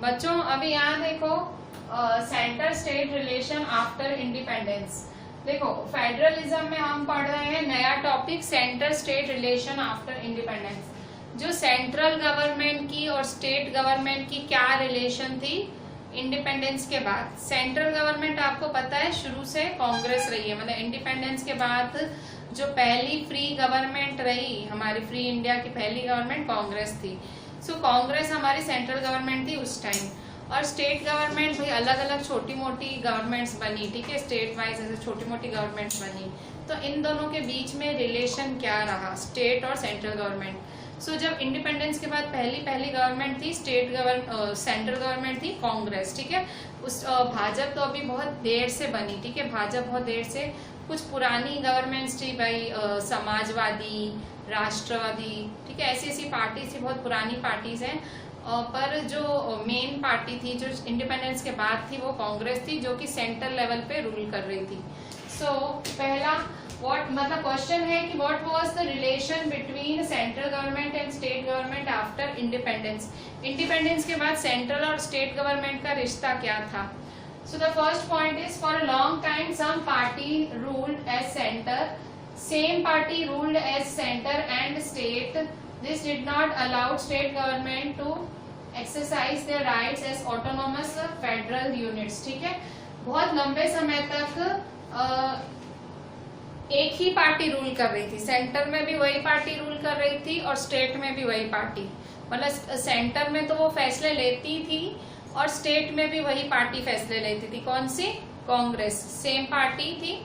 बच्चों अभी यहाँ देखो centre state relation after independence. देखो फेडरलिज्म में हम पढ़ रहे हैं नया topic centre state relation after independence. जो सेंट्रल गवर्नमेंट की और स्टेट गवर्नमेंट की क्या रिलेशन थी इंडिपेंडेंस के बाद। सेंट्रल गवर्नमेंट आपको पता है शुरू से कांग्रेस रही है, मतलब इंडिपेंडेंस के बाद जो पहली फ्री गवर्नमेंट रही हमारी फ्री इंडिया की पहली गवर्नमेंट कांग्रेस थी। सो कांग्रेस हमारी सेंट्रल गवर्नमेंट थी उस टाइम। और स्टेट गवर्नमेंट भाई अलग अलग छोटी मोटी गवर्नमेंट्स बनी, ठीक है, स्टेट वाइज ऐसे छोटी मोटी गवर्नमेंट्स बनी। तो इन दोनों के बीच में रिलेशन क्या रहा, स्टेट और सेंट्रल गवर्नमेंट। सो जब इंडिपेंडेंस के बाद पहली गवर्नमेंट थी सेंट्रल गवर्नमेंट थी कांग्रेस, ठीक है। उस भाजपा तो अभी बहुत देर से बनी, ठीक है, भाजपा बहुत देर से। कुछ पुरानी गवर्नमेंट्स थी भाई, समाजवादी, राष्ट्रवादी, ठीक है, ऐसी ऐसी पार्टी थी, बहुत पुरानी पार्टीज हैं। पर जो मेन पार्टी थी जो इंडिपेंडेंस के बाद थी वो कांग्रेस थी, जो कि सेंट्रल लेवल पे रूल कर रही थी। सो पहला मतलब क्वेश्चन है कि what was the relation between central government and state government after independence. Independence के बाद सेंट्रल और स्टेट गवर्नमेंट का रिश्ता क्या था। So the first point is for a long time some party ruled as centre, same party ruled as centre and state. This did not allow state government to exercise their rights as autonomous federal units, ठीक है। बहुत लंबे समय तक एक ही party rule कर रही थी, सेंटर में भी वही पार्टी रूल कर रही थी और स्टेट में भी वही पार्टी, मतलब सेंटर में तो वो फैसले लेती थी और स्टेट में भी वही पार्टी फैसले लेती थी। कौन सी? कांग्रेस, सेम पार्टी थी।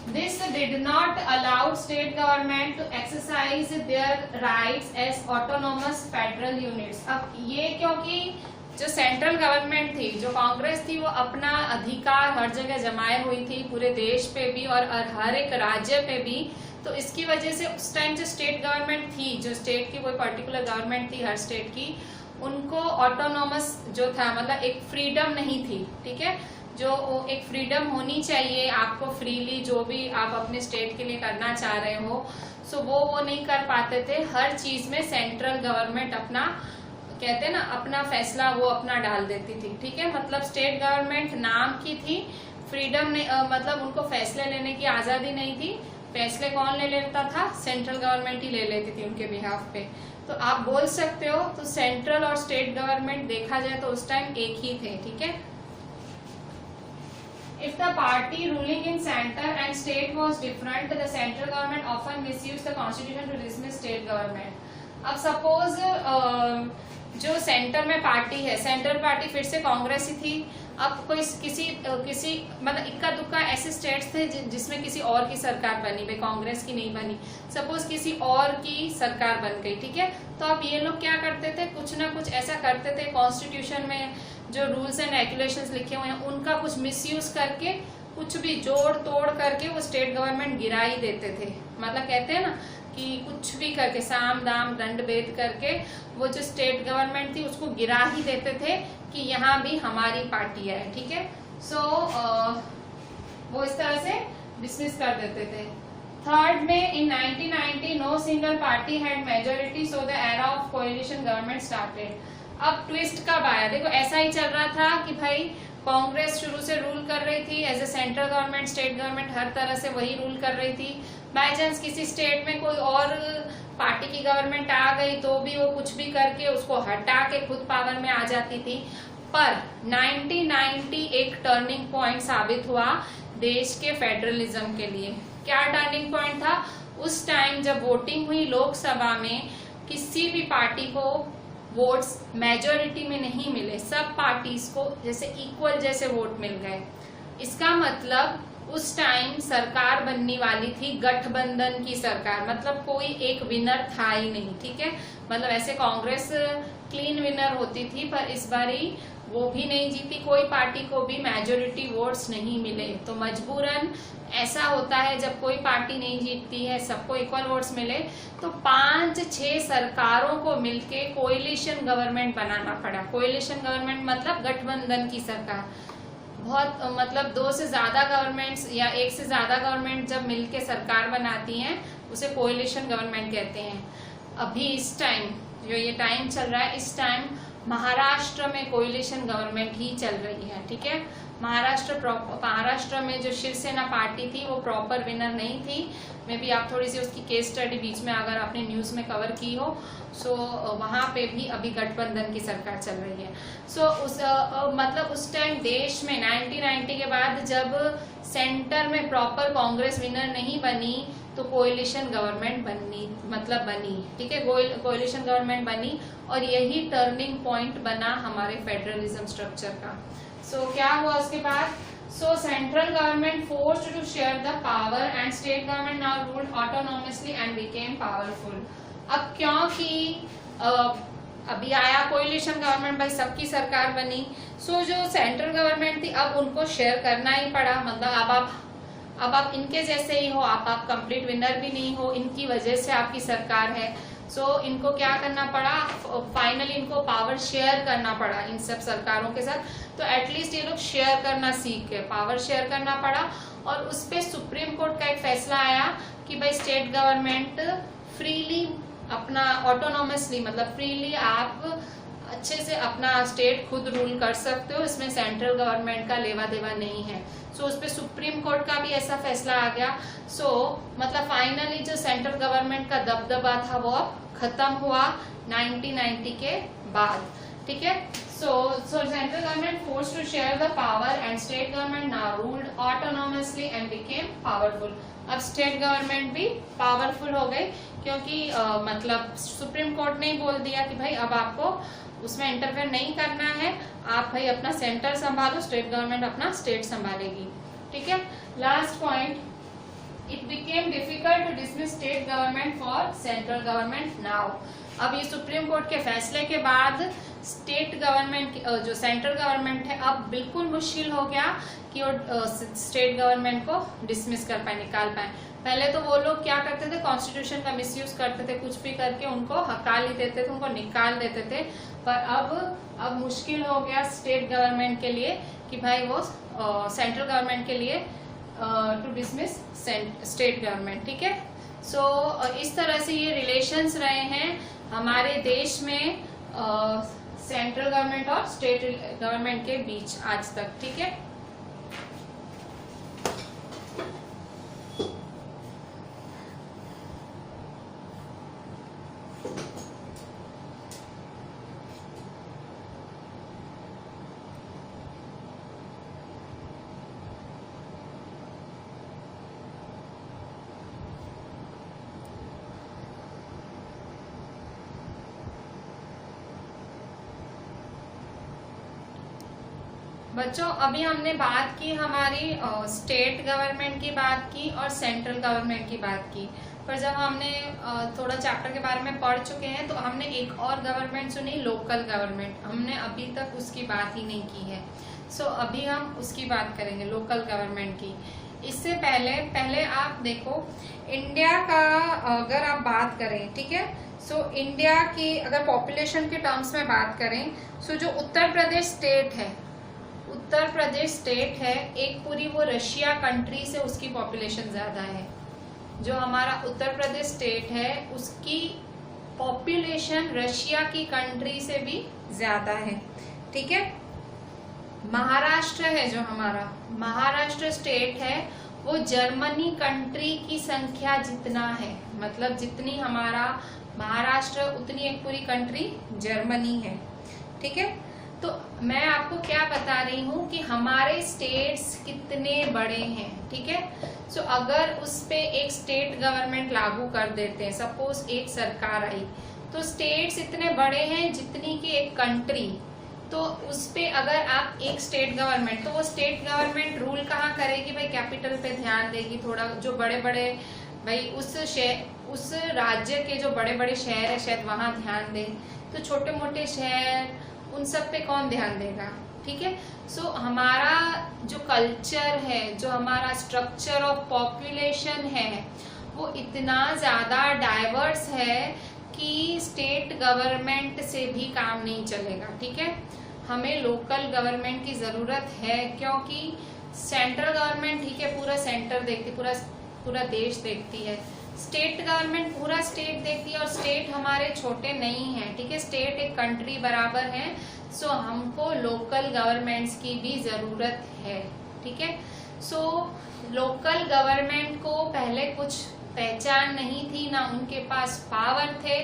This did not allow state government to exercise their rights as autonomous federal units। अब ये क्योंकि जो सेंट्रल गवर्नमेंट थी, जो कांग्रेस थी, वो अपना अधिकार हर जगह जमाए हुई थी, पूरे देश पे भी और हर एक राज्य पे भी। तो इसकी वजह से उस टाइम जो स्टेट गवर्नमेंट थी, जो स्टेट की कोई पर्टिकुलर गवर्नमेंट थी हर स्टेट की, उनको ऑटोनॉमस जो था, मतलब एक फ्रीडम नहीं थी, ठीक है। जो एक फ्रीडम होनी चाहिए आपको फ्रीली जो भी आप अपने स्टेट के लिए करना चाह रहे हो, सो वो नहीं कर पाते थे। हर चीज में सेंट्रल गवर्नमेंट अपना, कहते हैं ना, अपना फैसला वो अपना डाल देती थी, ठीक है। मतलब स्टेट गवर्नमेंट नाम की थी, फ्रीडम नहीं, मतलब उनको फैसले लेने की आजादी नहीं थी। फैसले कौन ले लेता था? सेंट्रल गवर्नमेंट ही ले लेती थी उनके बिहाफ पे। तो आप बोल सकते हो तो सेंट्रल और स्टेट गवर्नमेंट देखा जाए तो उस टाइम एक ही थे, ठीक है। If the party ruling in center and state was different, the central government often misused the constitution to dismiss state government। अब सपोज जो सेंटर में पार्टी है, सेंट्रल पार्टी फिर से कांग्रेस ही थी। अब कोई किसी मतलब इक्का दुक्का ऐसे स्टेट्स थे जिसमें किसी और की सरकार बनी, भाई कांग्रेस की नहीं बनी, सपोज किसी और की सरकार बन गई, ठीक है। तो अब ये लोग क्या करते थे, कुछ ना कुछ ऐसा करते थे, कॉन्स्टिट्यूशन में जो रूल्स एंड रेगुलेशंस लिखे हुए हैं उनका कुछ मिसयूज करके, कुछ भी जोड़ तोड़ करके वो स्टेट गवर्नमेंट गिरा ही देते थे। मतलब कहते हैं ना कि कुछ भी करके, साम दाम दंड भेद करके वो जो स्टेट गवर्नमेंट थी उसको गिरा ही देते थे कि यहाँ भी हमारी पार्टी है, ठीक है। सो वो इस तरह से डिसमिस कर देते थे। थर्ड में in 1990 no single party had majority, so the era of coalition government started. अब ट्विस्ट कब आया? देखो ऐसा ही चल रहा था कि भाई कांग्रेस शुरू से रूल कर रही थी as a central government, state government हर तरह से वही रूल कर रही थी। बाय चांस किसी स्टेट में कोई और पार्टी की गवर्नमेंट आ गई तो भी वो कुछ भी करके उसको हटा के खुद पावर में आ जाती थी। पर 1990 एक टर्निंग पॉइंट साबित हुआ देश के फेडरलिज्म के लिए। क्या टर्निंग पॉइंट था? उस टाइम जब वोटिंग हुई लोकसभा में, किसी भी पार्टी को वोट्स मेजोरिटी में नहीं मिले, सब पार्टीज को जैसे इक्वल जैसे वोट मिल गए। इसका मतलब उस टाइम सरकार बनने वाली थी गठबंधन की सरकार, मतलब कोई एक विनर था ही नहीं, ठीक है। मतलब ऐसे कांग्रेस क्लीन विनर होती थी, पर इस बारी वो भी नहीं जीती, कोई पार्टी को भी मेजोरिटी वोट्स नहीं मिले। तो मजबूरन ऐसा होता है जब कोई पार्टी नहीं जीतती है, सबको इक्वल वोट्स मिले, तो 5-6 सरकारों को मिलके कोएलिशन गवर्नमेंट बनाना पड़ा। कोएलिशन गवर्नमेंट मतलब गठबंधन की सरकार। बहुत मतलब 2 से ज्यादा गवर्नमेंट्स या 1 से ज्यादा गवर्नमेंट जब मिलके सरकार बनाती हैं उसे कोएलिशन गवर्नमेंट कहते हैं। अभी इस टाइम जो ये टाइम चल रहा है, इस टाइम महाराष्ट्र में कोएलिशन गवर्नमेंट ही चल रही है, ठीक है। महाराष्ट्र में जो शिवसेना पार्टी थी वो प्रॉपर विनर नहीं थी। मे बी आप थोड़ी सी उसकी केस स्टडी बीच में अगर आपने न्यूज में कवर की हो, सो वहाँ पे भी अभी गठबंधन की सरकार चल रही है। सो मतलब उस टाइम देश में 1990 के बाद जब सेंटर में प्रॉपर कांग्रेस विनर नहीं बनी तो कोएलिशन गवर्नमेंट बनी, ठीक है, कोएलिशन गवर्नमेंट बनी और यही टर्निंग पॉइंट बना हमारे फेडरलिज्म स्ट्रक्चर का। सो क्या हुआ उसके बाद? So central government forced to share the power and state government now ruled autonomously and became powerful. अब क्योंकि अभी आया कोएलिशन गवर्नमेंट, भाई सबकी सरकार बनी, सो जो सेंट्रल गवर्नमेंट थी अब उनको शेयर करना ही पड़ा। मतलब अब आप इनके जैसे ही हो, आप कंप्लीट विनर भी नहीं हो, इनकी वजह से आपकी सरकार है। सो इनको क्या करना पड़ा? फाइनली इनको पावर शेयर करना पड़ा इन सब सरकारों के साथ। तो एटलीस्ट ये लोग शेयर करना सीख गए, पावर शेयर करना पड़ा। और उस पे सुप्रीम कोर्ट का एक फैसला आया कि भाई स्टेट गवर्नमेंट फ्रीली अपना ऑटोनॉमसली, मतलब फ्रीली आप अच्छे से अपना स्टेट खुद रूल कर सकते हो, इसमें सेंट्रल गवर्नमेंट का लेवा देवा नहीं है। सो उस पे सुप्रीम कोर्ट का भी ऐसा फैसला आ गया। सो मतलब फाइनली जो सेंट्रल गवर्नमेंट का दबदबा था वो अब खत्म हुआ 1990 के बाद, ठीक है। So central government forced to share the power and state government now ruled autonomously and became powerful. अब स्टेट गवर्नमेंट भी पावरफुल हो गई क्योंकि मतलब सुप्रीम कोर्ट ने ही बोल दिया कि भाई अब आपको उसमें इंटरफेयर नहीं करना है, आप भाई अपना सेंटर संभालो, स्टेट गवर्नमेंट अपना स्टेट संभालेगी, ठीक है। Last point, it became difficult to dismiss state government for central government now. अब ये सुप्रीम कोर्ट के फैसले के बाद स्टेट गवर्नमेंट जो सेंट्रल गवर्नमेंट है अब बिल्कुल मुश्किल हो गया कि वो स्टेट गवर्नमेंट को डिसमिस कर पाए, निकाल पाए। पहले तो वो लोग क्या करते थे, कॉन्स्टिट्यूशन का मिसयूज करते थे, कुछ भी करके उनको हकाल ही देते थे, उनको निकाल देते थे। पर अब मुश्किल हो गया स्टेट गवर्नमेंट के लिए कि भाई वो सेंट्रल गवर्नमेंट के लिए टू डिसमिस स्टेट गवर्नमेंट, ठीक है। सो इस तरह से ये रिलेशंस रहे हैं हमारे देश में सेंट्रल गवर्नमेंट और स्टेट गवर्नमेंट के बीच आज तक, ठीक है। बच्चों अभी हमने बात की हमारी स्टेट गवर्नमेंट की बात की और सेंट्रल गवर्नमेंट की बात की, पर जब हमने थोड़ा चैप्टर के बारे में पढ़ चुके हैं तो हमने एक और गवर्नमेंट सुनी, लोकल गवर्नमेंट। हमने अभी तक उसकी बात ही नहीं की है। सो अभी हम उसकी बात करेंगे, लोकल गवर्नमेंट की। इससे पहले आप देखो इंडिया का अगर आप बात करें, ठीक है। सो इंडिया की अगर पॉपुलेशन के टर्म्स में बात करें, सो जो उत्तर प्रदेश स्टेट है एक पूरी वो रशिया कंट्री से उसकी पॉपुलेशन ज्यादा है। जो हमारा उत्तर प्रदेश स्टेट है उसकी पॉपुलेशन रशिया की कंट्री से भी ज्यादा है, ठीक है। महाराष्ट्र है जो हमारा महाराष्ट्र स्टेट है वो जर्मनी कंट्री की संख्या जितना है, मतलब जितनी हमारा महाराष्ट्र उतनी एक पूरी कंट्री जर्मनी है, ठीक है। तो मैं आपको क्या बता रही हूँ कि हमारे स्टेट्स कितने बड़े हैं, ठीक है। सो अगर उस पे एक स्टेट गवर्नमेंट लागू कर देते हैं, सपोज एक सरकार आई, तो स्टेट्स इतने बड़े हैं जितनी की एक कंट्री, तो उस पे अगर आप एक स्टेट गवर्नमेंट, तो वो स्टेट गवर्नमेंट रूल कहाँ करेगी भाई, कैपिटल पे ध्यान देगी थोड़ा। जो बड़े बड़े भाई उस राज्य के जो बड़े बड़े शहर है शायद वहां ध्यान दे, तो छोटे मोटे शहर उन सब पे कौन ध्यान देगा, ठीक है। सो हमारा जो कल्चर है, जो हमारा स्ट्रक्चर ऑफ पॉपुलेशन है वो इतना ज्यादा डाइवर्स है कि स्टेट गवर्नमेंट से भी काम नहीं चलेगा, ठीक है। हमें लोकल गवर्नमेंट की जरूरत है क्योंकि सेंट्रल गवर्नमेंट ठीक है पूरा सेंटर देखती, पूरा देश देखती है, स्टेट गवर्नमेंट पूरा स्टेट देखती है और स्टेट हमारे छोटे नहीं है, ठीक है, स्टेट एक कंट्री बराबर है। सो हमको लोकल गवर्नमेंट्स की भी जरूरत है, ठीक है। सो लोकल गवर्नमेंट को पहले कुछ पहचान नहीं थी, ना उनके पास पावर थे,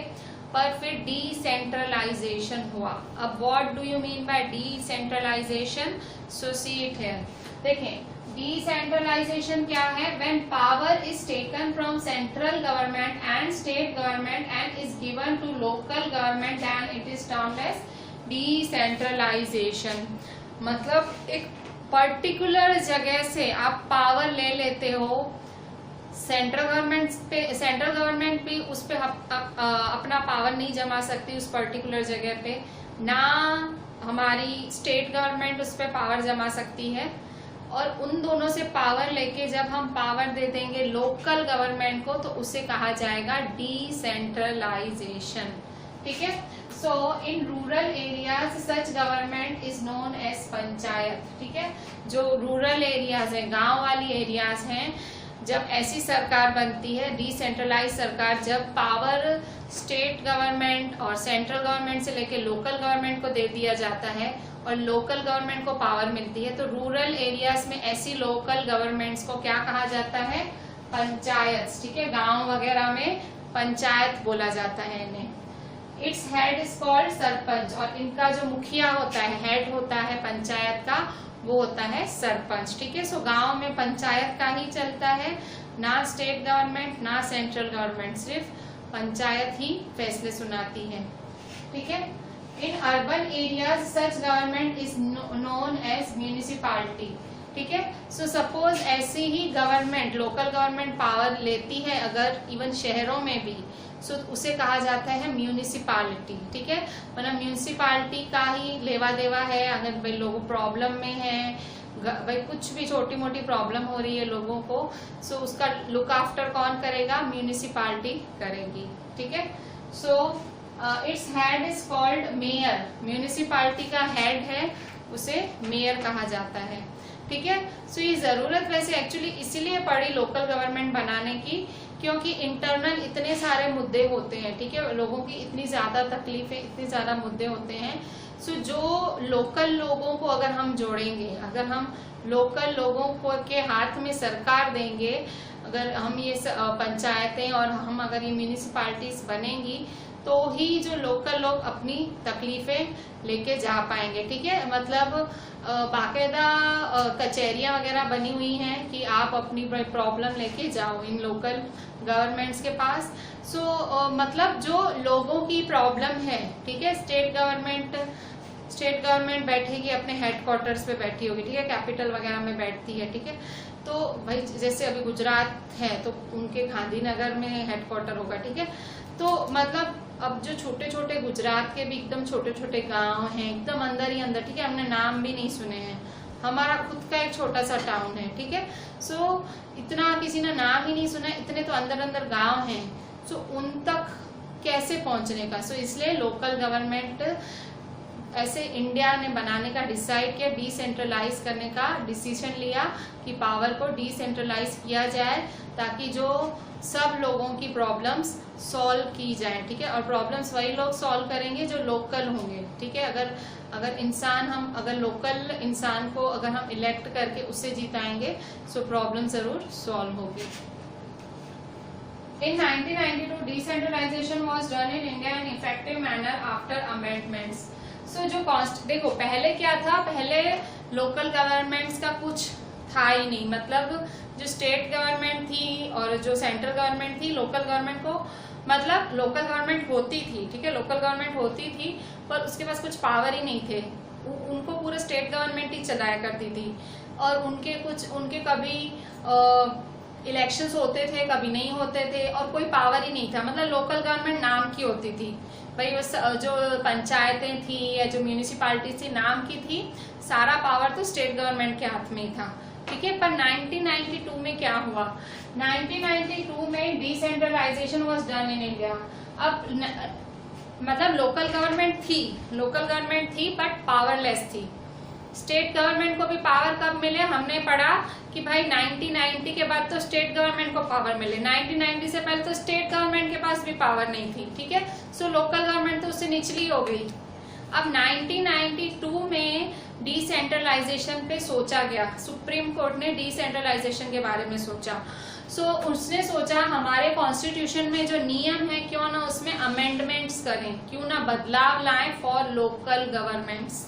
पर फिर डिसेंट्रलाइजेशन हुआ। अब what do you mean by decentralisation? So see it here. देखें, डिसेंट्रलाइजेशन क्या है? When power is taken from central government and state government and is given to local government and it is termed as decentralisation. मतलब एक particular जगह से आप power ले लेते हो, सेंट्रल गवर्नमेंट भी उस पे अपना पावर नहीं जमा सकती उस पर्टिकुलर जगह पे, ना हमारी स्टेट गवर्नमेंट उस पे पावर जमा सकती है। और उन दोनों से पावर लेके जब हम पावर दे देंगे लोकल गवर्नमेंट को, तो उसे कहा जाएगा डिसेंट्रलाइजेशन, ठीक है। So in rural areas such government is known as panchayat, ठीक है। जो रूरल एरियाज है, गांव वाली एरियाज हैं, जब ऐसी सरकार बनती है डिसेंट्रलाइज सरकार, जब पावर स्टेट गवर्नमेंट और सेंट्रल गवर्नमेंट से लेके लोकल गवर्नमेंट को दे दिया जाता है और लोकल गवर्नमेंट को पावर मिलती है, तो रूरल एरियाज में ऐसी लोकल गवर्नमेंट्स को क्या कहा जाता है? पंचायत, ठीक है। गांव वगैरह में पंचायत बोला जाता है इन्हें। Its head is called sarpanch, और इनका जो मुखिया होता है, हेड होता है पंचायत का, वो होता है सरपंच, ठीक है। सो गांव में पंचायत का ही चलता है, ना स्टेट गवर्नमेंट ना सेंट्रल गवर्नमेंट, सिर्फ पंचायत ही फैसले सुनाती है, ठीक है। In urban areas such government is known as municipality, ठीक है। सो सपोज ऐसी ही गवर्नमेंट, लोकल गवर्नमेंट पावर लेती है अगर इवन शहरों में भी, सो उसे कहा जाता है म्यूनिसिपालिटी, ठीक है। मतलब म्यूनिसिपालिटी का ही लेवा देवा है। अगर भाई लोग प्रॉब्लम में है, भाई कुछ भी छोटी मोटी प्रॉब्लम हो रही है लोगों को, सो उसका लुक आफ्टर कौन करेगा? म्यूनिसिपालिटी करेगी, ठीक है। So its head is called mayor, municipality का हेड है उसे मेयर कहा जाता है, ठीक है। सो ये जरूरत वैसे एक्चुअली इसीलिए पड़ी लोकल गवर्नमेंट बनाने की, क्योंकि इंटरनल इतने सारे मुद्दे होते हैं, ठीक है, लोगों की इतनी ज्यादा तकलीफें, इतने ज्यादा मुद्दे होते हैं। सो जो लोकल लोगों को अगर हम जोड़ेंगे, अगर हम लोकल लोगों को के हाथ में सरकार देंगे, अगर हम ये पंचायतें और हम अगर ये म्यूनिसिपालिटीज बनेंगी, तो ही जो लोकल लोग अपनी तकलीफें लेके जा पाएंगे, ठीक है। मतलब बाकायदा कचहरियां वगैरह बनी हुई हैं कि आप अपनी प्रॉब्लम लेके जाओ इन लोकल गवर्नमेंट्स के पास। सो मतलब जो लोगों की प्रॉब्लम है, ठीक है, स्टेट गवर्नमेंट बैठेगी अपने हेडक्वार्टर्स पे बैठी होगी, ठीक है, कैपिटल वगैरह में बैठती है, ठीक है। तो भाई जैसे अभी गुजरात है तो उनके गांधीनगर में हेडक्वार्टर होगा, ठीक है। तो मतलब अब जो छोटे छोटे गुजरात के भी एकदम छोटे छोटे गांव हैं, एकदम अंदर ही अंदर, ठीक है, हमने नाम भी नहीं सुने हैं, हमारा खुद का एक छोटा सा टाउन है, ठीक है। सो इतना किसी ने नाम ही नहीं सुना, इतने तो अंदर अंदर गांव हैं, सो उन तक कैसे पहुंचने का? सो इसलिए लोकल गवर्नमेंट ऐसे इंडिया ने बनाने का डिसाइड किया, डिसेंट्रलाइज करने का डिसीजन लिया कि पावर को डिसेंट्रलाइज किया जाए, ताकि जो सब लोगों की प्रॉब्लम्स सॉल्व की जाए, ठीक है। और प्रॉब्लम्स वही लोग सॉल्व करेंगे जो लोकल होंगे, ठीक है। अगर लोकल इंसान को अगर हम इलेक्ट करके उससे जिताएंगे, सो प्रॉब्लम जरूर सॉल्व होगी। In 1992, decentralization was done in India in effective manner after amendments. So देखो पहले क्या था, पहले लोकल गवर्नमेंट्स का कुछ था ही नहीं, मतलब जो स्टेट गवर्नमेंट थी और जो सेंट्रल गवर्नमेंट थी, लोकल गवर्नमेंट को मतलब लोकल गवर्नमेंट होती थी, ठीक है, लोकल गवर्नमेंट होती थी, पर उसके पास कुछ पावर ही नहीं थे, उनको पूरा स्टेट गवर्नमेंट ही चलाया करती थी। और उनके कभी इलेक्शंस होते थे, कभी नहीं होते थे, और कोई पावर ही नहीं था, मतलब लोकल गवर्नमेंट नाम की होती थी। भाई जो पंचायतें थी या जो म्यूनिसिपालिटी थी नाम की थी, सारा पावर तो स्टेट गवर्नमेंट के हाथ में ही था, ठीक है। पर 1992 में क्या हुआ? 1992 में decentralisation was done in India. अब मतलब लोकल गवर्नमेंट थी बट पावरलेस थी, स्टेट गवर्नमेंट को भी पावर कब मिले, हमने पढ़ा कि भाई 1990 के बाद तो स्टेट गवर्नमेंट को पावर मिले, 1990 से पहले तो स्टेट गवर्नमेंट के पास भी पावर नहीं थी, ठीक है। सो लोकल गवर्नमेंट तो उससे निचली हो गई। अब 1992 में डिसेंट्रलाइजेशन पे सोचा गया, सुप्रीम कोर्ट ने डिसेंट्रलाइजेशन के बारे में सोचा। उसने सोचा हमारे कॉन्स्टिट्यूशन में जो नियम है क्यों ना उसमें अमेंडमेंट्स करें, क्यों ना बदलाव लाएं फॉर लोकल गवर्नमेंट्स।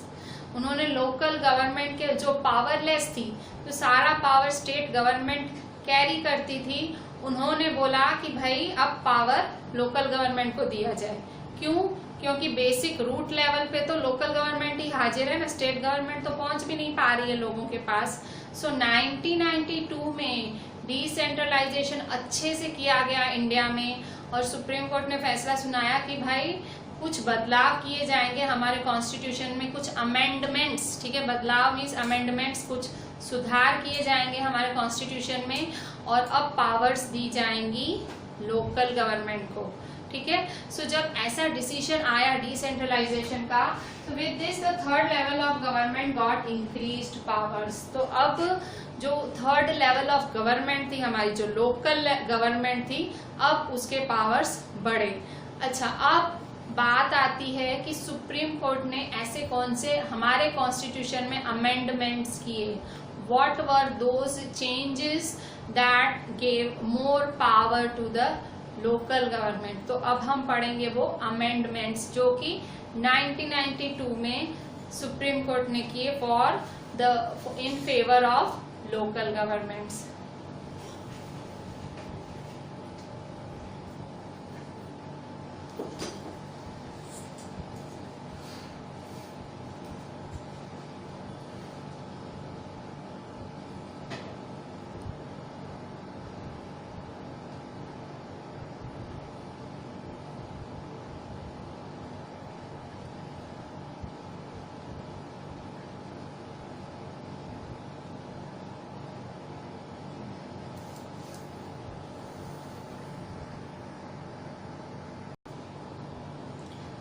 उन्होंने लोकल गवर्नमेंट के जो पावरलेस थी, जो सारा पावर स्टेट गवर्नमेंट कैरी करती थी, उन्होंने बोला कि भाई अब पावर लोकल गवर्नमेंट को दिया जाए। क्यों? क्योंकि बेसिक रूट लेवल पे तो लोकल गवर्नमेंट ही हाजिर है ना, स्टेट गवर्नमेंट तो पहुंच भी नहीं पा रही है लोगों के पास। 1992 में डिसेंट्रलाइजेशन अच्छे से किया गया इंडिया में, और सुप्रीम कोर्ट ने फैसला सुनाया कि भाई कुछ बदलाव किए जाएंगे हमारे कॉन्स्टिट्यूशन में, कुछ अमेंडमेंट्स, ठीक है, बदलाव मीन्स अमेंडमेंट्स, कुछ सुधार किए जाएंगे हमारे कॉन्स्टिट्यूशन में, और अब पावर्स दी जाएंगी लोकल गवर्नमेंट को, ठीक है। सो जब ऐसा डिसीजन आया डिसेंट्रलाइजेशन का, तो with this the third level of government got increased powers. तो अब जो थर्ड लेवल ऑफ गवर्नमेंट थी हमारी, जो लोकल गवर्नमेंट थी, अब उसके पावर्स बढ़े। अच्छा, अब बात आती है कि सुप्रीम कोर्ट ने ऐसे कौन से हमारे कॉन्स्टिट्यूशन में अमेंडमेंट्स किए, what were those changes that gave more power to the local government. तो अब हम पढ़ेंगे वो अमेंडमेंट्स जो कि 1992 में सुप्रीम कोर्ट ने किए for the in favour of local governments.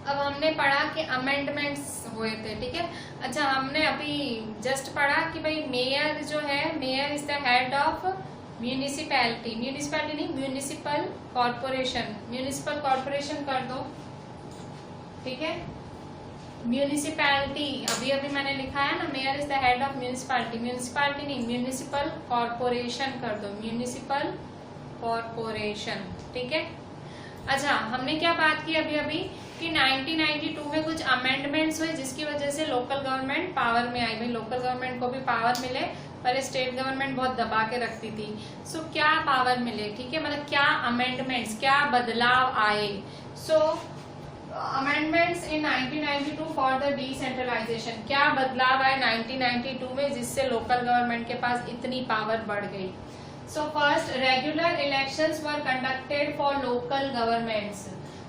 अब हमने पढ़ा कि अमेंडमेंट्स हुए थे, ठीक है। अच्छा, हमने अभी जस्ट पढ़ा कि भाई मेयर जो है, mayor is the head of municipality, municipality नहीं, म्यूनिसिपल कॉर्पोरेशन, म्यूनिसिपल कॉर्पोरेशन कर दो, ठीक है। म्यूनिसिपैलिटी अभी अभी मैंने लिखा है ना, mayor is the head of municipality, municipality नहीं, म्यूनिसिपल कॉर्पोरेशन कर दो, म्यूनिसिपल कॉर्पोरेशन, ठीक है। अच्छा, हमने क्या बात की अभी अभी कि 1992 में कुछ अमेंडमेंट्स हुए जिसकी वजह से लोकल गवर्नमेंट पावर में आई। भाई लोकल गवर्नमेंट को भी पावर मिले, पर स्टेट गवर्नमेंट बहुत दबा के रखती थी। सो क्या पावर मिले, ठीक है, मतलब क्या अमेंडमेंट्स, क्या बदलाव आए। So amendments in 1992 for the decentralisation, क्या बदलाव आए 1992 में जिससे लोकल गवर्नमेंट के पास इतनी पावर बढ़ गई। So first, regular elections were conducted for local governments.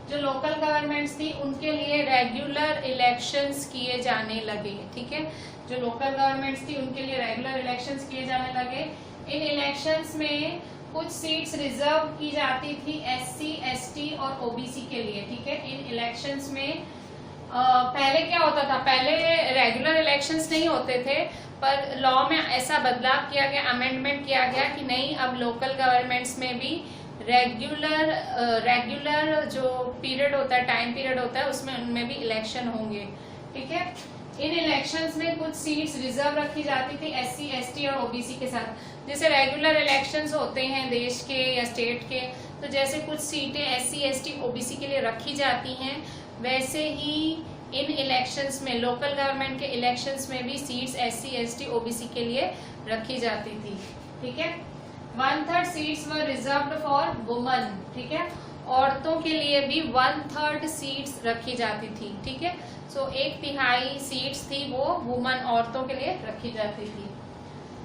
जो लोकल गवर्नमेंट्स थी उनके लिए रेगुलर इलेक्शंस किए जाने लगे, ठीक है। जो लोकल गवर्नमेंट्स थी उनके लिए रेगुलर इलेक्शंस किए जाने लगे। इन इलेक्शंस में कुछ सीट्स रिजर्व की जाती थी SC, ST और OBC के लिए, ठीक है। इन इलेक्शंस में पहले क्या होता था, पहले रेगुलर इलेक्शंस नहीं होते थे, पर लॉ में ऐसा बदलाव किया गया, अमेंडमेंट किया गया कि नहीं, अब लोकल गवर्नमेंट्स में भी रेगुलर जो पीरियड होता है, टाइम पीरियड होता है, उसमें उनमें भी इलेक्शन होंगे, ठीक है। इन इलेक्शंस में कुछ सीट्स रिजर्व रखी जाती थी SC, ST और OBC के साथ। जैसे रेगुलर इलेक्शंस होते हैं देश के या स्टेट के, तो जैसे कुछ सीटें SC, ST, OBC के लिए रखी जाती हैं, वैसे ही इन इलेक्शंस में, लोकल गवर्नमेंट के इलेक्शंस में भी सीट्स SC, ST, OBC के लिए रखी जाती थी, ठीक है। 1/3 seats were reserved for woman, ठीक है। औरतों के लिए भी 1/3 सीट्स रखी जाती थी, ठीक है। सो 1/3 सीट्स थी वो वुमन, औरतों के लिए रखी जाती थी।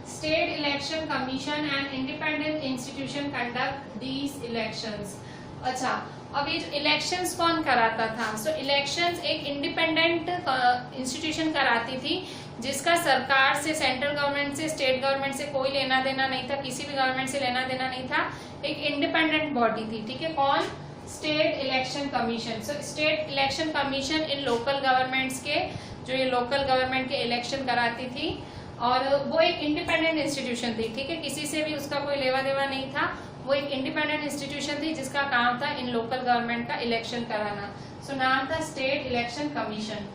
State election commission and independent institution conduct these elections. अच्छा, अब ये इलेक्शंस कौन कराता था। सो इलेक्शंस एक इंडिपेंडेंट इंस्टीट्यूशन कराती थी, जिसका सरकार से, सेंट्रल गवर्नमेंट से, स्टेट गवर्नमेंट से कोई लेना देना नहीं था, किसी भी गवर्नमेंट से लेना देना नहीं था, एक इंडिपेंडेंट बॉडी थी, ठीक है। कौन? State election commission. सो स्टेट इलेक्शन कमीशन इन लोकल गवर्नमेंट्स के जो ये लोकल गवर्नमेंट के इलेक्शन कराती थी, और वो एक इंडिपेंडेंट इंस्टीट्यूशन थी, ठीक है, किसी से भी उसका कोई लेवा देवा नहीं था, वो एक इंडिपेंडेंट इंस्टीट्यूशन थी जिसका काम था इन लोकल गवर्नमेंट का इलेक्शन कराना। सो नाम था state election commission.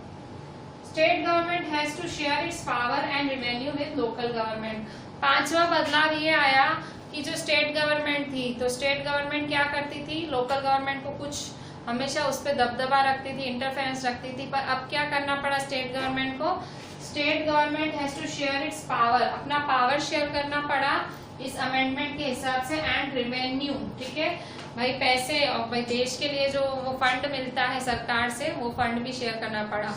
State government has to share its power and revenue with local government. पांचवा बदलाव ये आया कि जो स्टेट गवर्नमेंट थी, तो स्टेट गवर्नमेंट क्या करती थी, लोकल गवर्नमेंट को कुछ हमेशा उस पर दबदबा रखती थी, इंटरफेरेंस रखती थी, पर अब क्या करना पड़ा स्टेट गवर्नमेंट को, state government has to share its power, अपना पावर शेयर करना पड़ा इस अमेंडमेंट के हिसाब से, एंड रेवेन्यू, ठीक है भाई, पैसे और भाई देश के लिए जो वो फंड मिलता है सरकार से, वो फंड भी शेयर करना पड़ा।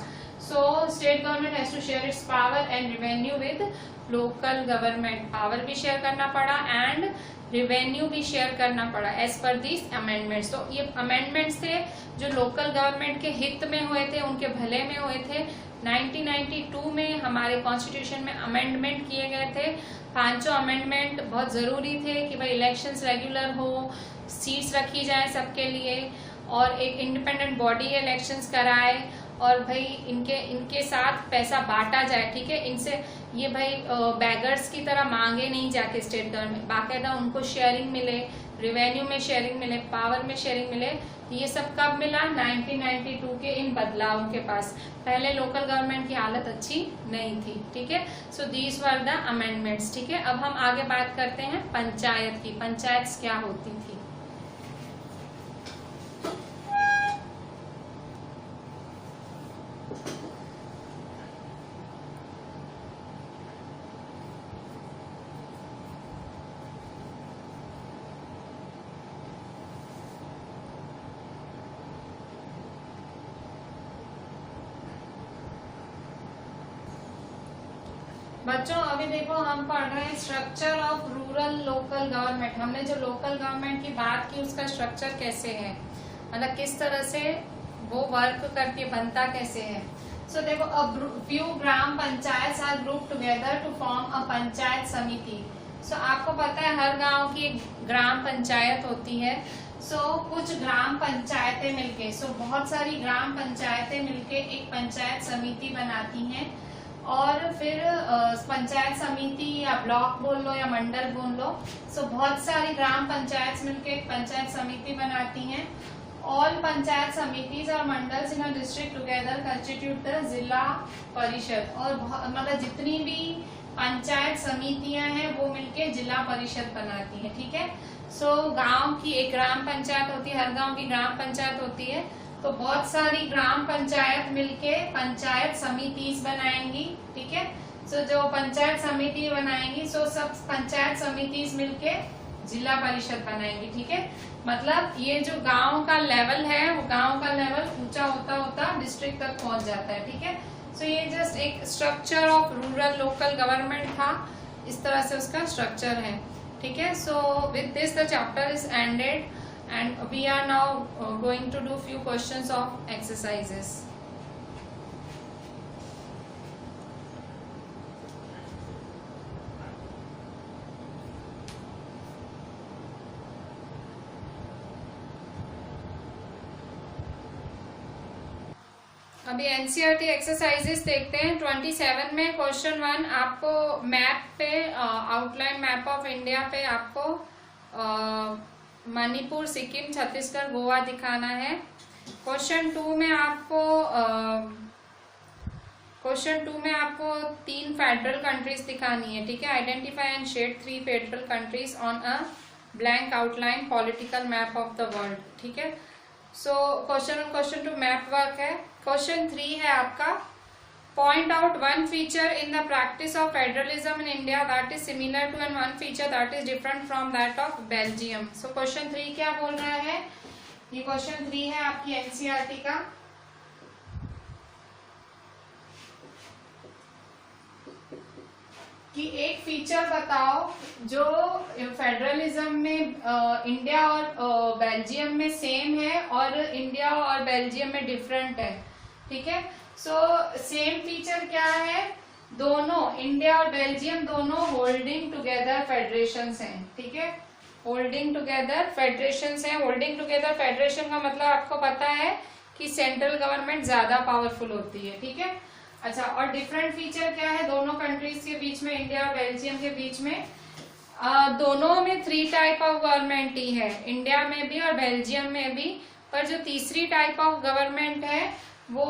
So state government has to share its power and revenue with local government, power भी शेयर करना पड़ा एंड रेवेन्यू भी शेयर करना पड़ा एज पर दिस अमेंडमेंट्स। तो ये अमेंडमेंट्स थे जो लोकल गवर्नमेंट के हित में हुए थे, उनके भले में हुए थे। 1992 में हमारे कॉन्स्टिट्यूशन में अमेंडमेंट किए गए थे। पांचों अमेंडमेंट बहुत जरूरी थे कि भाई इलेक्शंस रेगुलर हो, सीट्स रखी जाए सबके लिए, और एक इंडिपेंडेंट बॉडी इलेक्शंस कराए, और भाई इनके साथ पैसा बांटा जाए, ठीक है, इनसे ये भाई बैगर्स की तरह मांगे नहीं जाके स्टेट गवर्नमेंट, बाकायदा उनको शेयरिंग मिले, रेवेन्यू में शेयरिंग मिले, पावर में शेयरिंग मिले। ये सब कब मिला, 1992 के इन बदलावों के पास। पहले लोकल गवर्नमेंट की हालत अच्छी नहीं थी, ठीक है। So these were the amendments, ठीक है। अब हम आगे बात करते हैं पंचायत की, पंचायत क्या होती थी। बच्चों अभी देखो हम पढ़ रहे हैं structure of rural local government. हमने जो लोकल गवर्नमेंट की बात की उसका स्ट्रक्चर कैसे है, मतलब किस तरह से वो वर्क करके बनता कैसे है। सो देखो, few gram panchayat are group together to form a panchayat samiti. सो आपको पता है हर गांव की एक ग्राम पंचायत होती है। कुछ ग्राम पंचायतें मिलके, बहुत सारी ग्राम पंचायतें मिलके एक पंचायत समिति बनाती हैं, और फिर पंचायत समिति या ब्लॉक बोल लो या मंडल बोल लो, बहुत सारी ग्राम पंचायत मिलके एक पंचायत समिति बनाती हैं। ऑल पंचायत समितिज और mandals in a district together constitute the zila parishad, और मतलब जितनी भी पंचायत समितियां हैं वो मिलके जिला परिषद बनाती हैं, ठीक है। गांव की एक ग्राम पंचायत होती है, हर गांव की ग्राम पंचायत होती है, तो बहुत सारी ग्राम पंचायत मिलके पंचायत समिति बनाएंगी, ठीक है। जो पंचायत समिति बनाएंगी सब पंचायत समिति मिलके जिला परिषद बनाएंगी, ठीक है। मतलब ये जो गांव का लेवल है वो गांव का लेवल ऊंचा होता होता डिस्ट्रिक्ट तक पहुंच जाता है, ठीक है। ये जस्ट एक structure of rural local government था, इस तरह से उसका स्ट्रक्चर है, ठीक है। With this the chapter is ended and we are now going to do few questions of exercises. अभी एनसीईआरटी एक्सरसाइजेस देखते हैं। 27 में क्वेश्चन 1 आपको मैप पे आउटलाइन मैप ऑफ इंडिया पे आपको मणिपुर, सिक्किम, छत्तीसगढ़, गोवा दिखाना है। क्वेश्चन 2 में आपको 3 फेडरल कंट्रीज दिखानी है, ठीक है। Identify and shade 3 federal countries on a blank outline political map of the world, ठीक है। क्वेश्चन 2 मैप वर्क है। क्वेश्चन 3 है आपका point out one feature in the practice of federalism in India that is similar to and one feature that is different from that of Belgium. Question 3 क्या बोल रहा है, ये क्वेश्चन 3 है आपकी एनसीईआरटी का। कि एक फीचर बताओ जो फेडरलिज्म में इंडिया और बेल्जियम में सेम है और इंडिया और बेल्जियम में डिफरेंट है, ठीक है। सेम फीचर क्या है, दोनों इंडिया और बेल्जियम दोनों होल्डिंग टुगेदर फेडरेशंस हैं, ठीक है। होल्डिंग टुगेदर फेडरेशंस हैं। होल्डिंग टुगेदर फेडरेशन का मतलब आपको पता है कि सेंट्रल गवर्नमेंट ज्यादा पावरफुल होती है, ठीक है। अच्छा, और डिफरेंट फीचर क्या है दोनों कंट्रीज के बीच में, इंडिया और बेल्जियम के बीच में? दोनों में 3 टाइप ऑफ गवर्नमेंट ही है, इंडिया में भी और बेल्जियम में भी। पर जो तीसरी टाइप ऑफ गवर्नमेंट है वो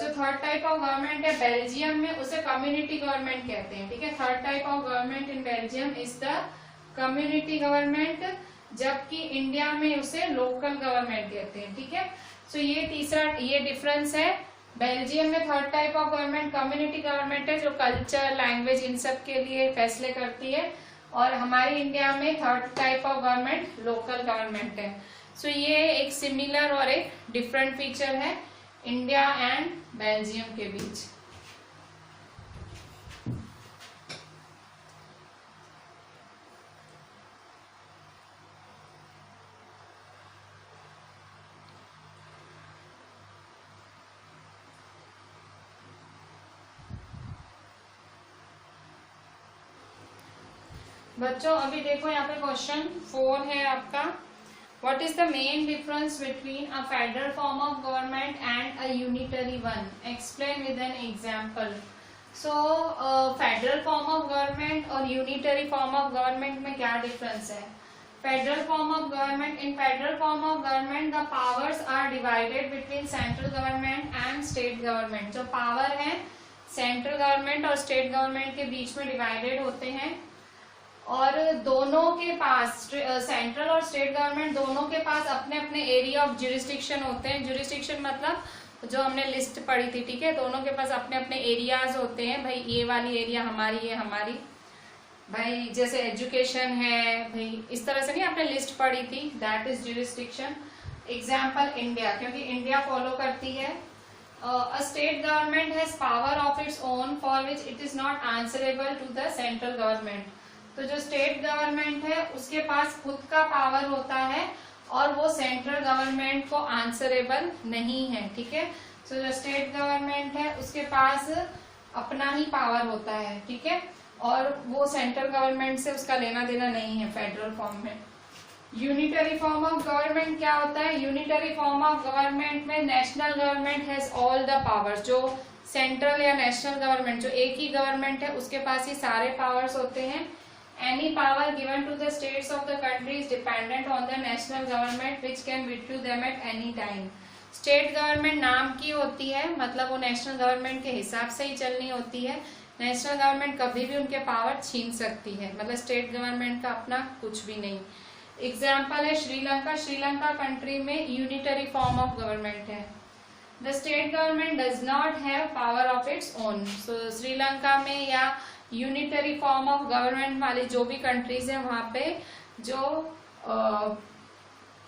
जो थर्ड टाइप ऑफ गवर्नमेंट है बेल्जियम में, उसे कम्युनिटी गवर्नमेंट कहते हैं। ठीक है, third type of government in Belgium is the community government, जबकि इंडिया में उसे लोकल गवर्नमेंट कहते हैं। ठीक है, सो ये तीसरा ये डिफरेंस है। बेल्जियम में third type of government community government है, जो कल्चर लैंग्वेज इन सब के लिए फैसले करती है, और हमारी इंडिया में third type of government local government है। सो ये एक सिमिलर और एक डिफरेंट फीचर है इंडिया एंड बेल्जियम के बीच। बच्चों अभी देखो यहाँ पे क्वेश्चन 4 है आपका। What is the main difference between a federal form of government and a unitary one? Explain with an example. So, federal form of government और unitary form of government में क्या difference है? Federal form of government, in federal form of government the powers are divided between central government and state government. जो power है central government और state government के बीच में divided होते हैं, और दोनों के पास सेंट्रल और स्टेट गवर्नमेंट दोनों के पास अपने अपने एरिया ऑफ ज्यूरिसडिक्शन होते हैं। ज्यूरिसडिक्शन मतलब जो हमने लिस्ट पढ़ी थी, ठीक है, दोनों के पास अपने अपने एरियाज होते हैं। भाई ये वाली एरिया हमारी, ये हमारी, भाई जैसे एजुकेशन है, भाई इस तरह से नहीं आपने लिस्ट पढ़ी थी, that is jurisdiction. Example India, क्योंकि इंडिया फॉलो करती है। A state government has power of its own for which it is not answerable to the central government. तो जो स्टेट गवर्नमेंट है उसके पास खुद का पावर होता है और वो सेंट्रल गवर्नमेंट को आंसरेबल नहीं है। ठीक है, सो जो स्टेट गवर्नमेंट है उसके पास अपना ही पावर होता है। ठीक है, और वो सेंट्रल गवर्नमेंट से उसका लेना देना नहीं है फेडरल फॉर्म में। यूनिटरी फॉर्म ऑफ गवर्नमेंट क्या होता है? यूनिटरी फॉर्म ऑफ गवर्नमेंट में national government has all the powers. जो सेंट्रल या नेशनल गवर्नमेंट, जो एक ही गवर्नमेंट है, उसके पास ही सारे पावर्स होते हैं। Any power given to the states of the country is dependent on the national government which can withdraw them at any time. State government नाम की होती है, मतलब वो नेशनल गवर्नमेंट के हिसाब से ही चलनी होती है। नेशनल गवर्नमेंट कभी भी उनके पावर छीन सकती है, मतलब स्टेट गवर्नमेंट का अपना कुछ भी नहीं। एग्जाम्पल है श्रीलंका। श्रीलंका कंट्री में यूनिटरी फॉर्म ऑफ गवर्नमेंट है। The state government does not have power of its own. So Sri Lanka में या यूनिटरी फॉर्म ऑफ गवर्नमेंट वाली जो भी कंट्रीज है, वहां पे जो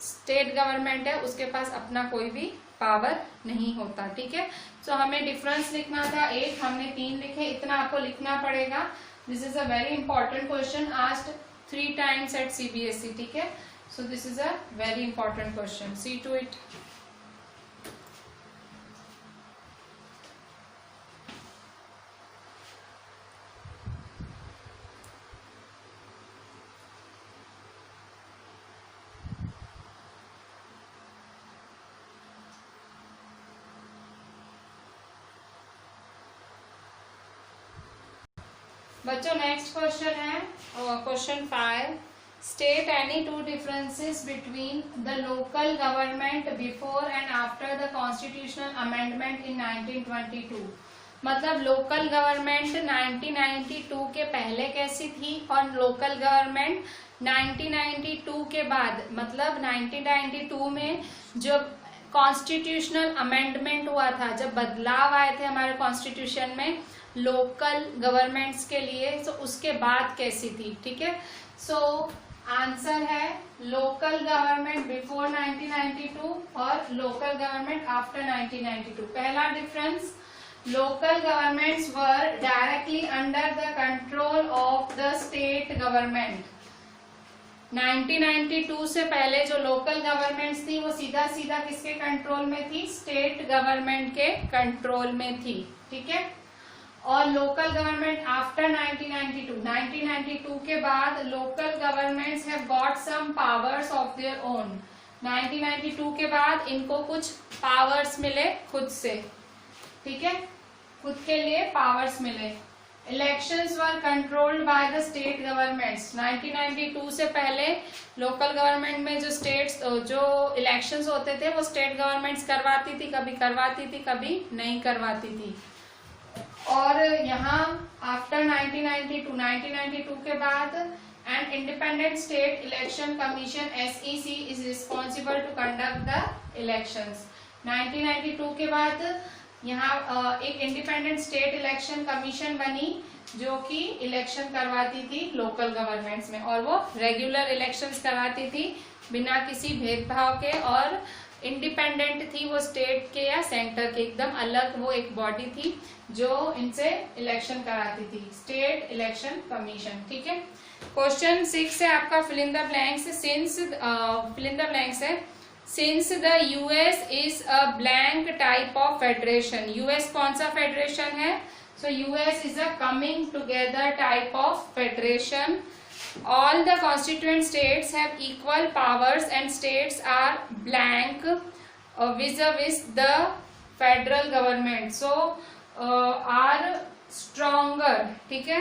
स्टेट गवर्नमेंट है उसके पास अपना कोई भी पावर नहीं होता। ठीक है, सो हमें डिफरेंस लिखना था, एक हमने 3 लिखे, इतना आपको लिखना पड़ेगा। This is a very important question asked 3 times at CBSE। ठीक है, so this is a very important question, see to it. बच्चों नेक्स्ट क्वेश्चन है question 5। State any 2 differences between the local government before and after the constitutional amendment in 1922। मतलब local government 1992 के पहले कैसी थी और लोकल गवर्नमेंट 1992 के बाद, मतलब 1992 में जब कॉन्स्टिट्यूशनल अमेंडमेंट हुआ था, जब बदलाव आए थे हमारे कॉन्स्टिट्यूशन में लोकल गवर्नमेंट्स के लिए, तो उसके बाद कैसी थी। ठीक है, सो आंसर है लोकल गवर्नमेंट बिफोर 1992 और लोकल गवर्नमेंट आफ्टर 1992। पहला difference, local governments were directly under the control of the state government. 1992 से पहले जो लोकल गवर्नमेंट्स थी वो सीधा सीधा किसके कंट्रोल में थी? स्टेट गवर्नमेंट के कंट्रोल में थी। ठीक है, और लोकल गवर्नमेंट आफ्टर 1992 के बाद local governments have got some powers of their own. 1992 के बाद इनको कुछ पावर्स मिले खुद से। ठीक है, खुद के लिए पावर्स मिले। Elections were controlled by the state governments. 1992 से पहले लोकल गवर्नमेंट में जो स्टेट्स जो इलेक्शंस होते थे वो स्टेट गवर्नमेंट्स करवाती थी, कभी करवाती थी कभी नहीं करवाती थी। और यहाँ आफ्टर 1992 के बाद and independent state election commission SEC is responsible to conduct the elections. 1992 के बाद यहाँ एक इंडिपेंडेंट स्टेट इलेक्शन कमीशन बनी जो कि इलेक्शन करवाती थी लोकल गवर्नमेंट्स में, और वो रेगुलर इलेक्शंस करवाती थी बिना किसी भेदभाव के, और इंडिपेंडेंट थी वो स्टेट के या सेंटर के, एकदम अलग वो एक बॉडी थी जो इनसे इलेक्शन कराती थी, स्टेट इलेक्शन कमीशन। ठीक है, क्वेश्चन 6 है आपका fill in the blanks. Since fill in the blanks है since the US is a blank type of federation. US कौन सा फेडरेशन है? So US is a coming together type of federation. All the constituent states have equal powers and states are blank vis-a-vis the federal government. So are stronger. ठीक है,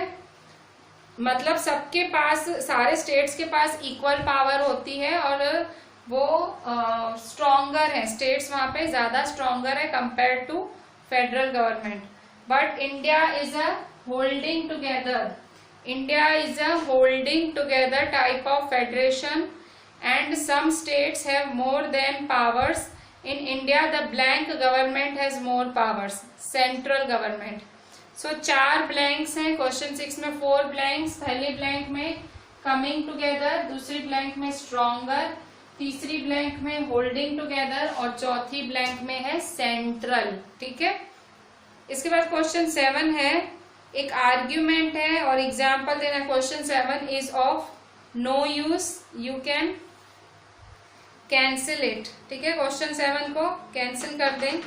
मतलब सबके पास, सारे states के पास equal power होती है और वो स्ट्रॉन्गर है, स्टेट्स वहां पे ज्यादा स्ट्रॉन्गर है compare to federal government. But India is a holding together, India is a holding together type of federation and some states have more than powers. In India the blank government has more powers, central government. So 4 blanks हैं question 6 में, 4 blanks। पहले blank में coming together, दूसरी blank में stronger, तीसरी blank में holding together और चौथी blank में है central। ठीक है, इसके बाद क्वेश्चन 7 है, एक आर्ग्यूमेंट है और एग्जाम्पल देना। Question 7 is of no use, you can cancel it. ठीक है, क्वेश्चन 7 को कैंसिल कर दें।